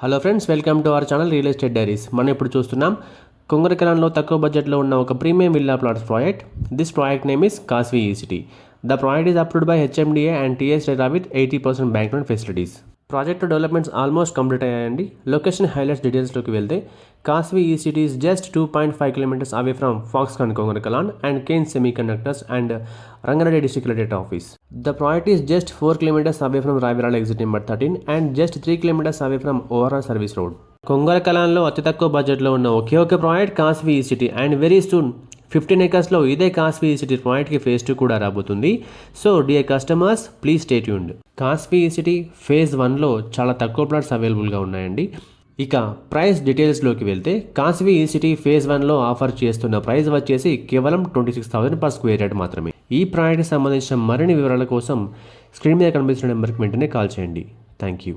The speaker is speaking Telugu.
Hello friends, welcome to our channel real estate diaries. మనం ఇప్పుడు చూస్తున్నాం కొంగరకలాన్లో తక్కువ బడ్జెట్లో ఉన్న ఒక premium villa plots project. This project name is కాస్వీ ఈసిటీ. The project is approved by HMDA and TS RERA with 80% bank loan facilities. Project developments almost complete అయ్యాయండి. లొకేషన్ హైలైట్స్ డీటెయిల్స్లోకి వెళ్తే కాస్వీ ఈసిటీ is just 2.5 kilometres away from Foxconn Kongarakalan and Kaynes semiconductors and Rangareddy district collectorate office. The project is just 4 kilometers away from Ravirala exit number 13 and just 3 kilometers away from overall service road. కొంగరకలాన్లో అతి తక్కువ బడ్జెట్లో ఉన్న ఒకే ఒక project Kasvi E City and very soon 15 acresలో ఇదే కాస్వీ ఈసిటీ ప్రాజెక్ట్కి ఫేజ్ 2 కూడా రాబోతుంది. So dear customers, please stay tuned. Kasvi E City phase 1లో చాలా తక్కువ ప్లాట్స్ అవైలబుల్గా ఉన్నాయండి. ఇక ప్రైస్ డీటెయిల్స్లోకి వెళ్తే కాస్వీ ఈసిటీ ఫేజ్ 1లో ఆఫర్ చేస్తున్న ప్రైస్ వచ్చేసి కేవలం 26,000 per square yard మాత్రమే. ఈ ప్రాజెక్ట్కి సంబంధించిన మరిన్ని వివరాల కోసం స్క్రీన్ మీద కనిపిస్తున్న నెంబర్కి వెంటనే కాల్ చేయండి. Thank you.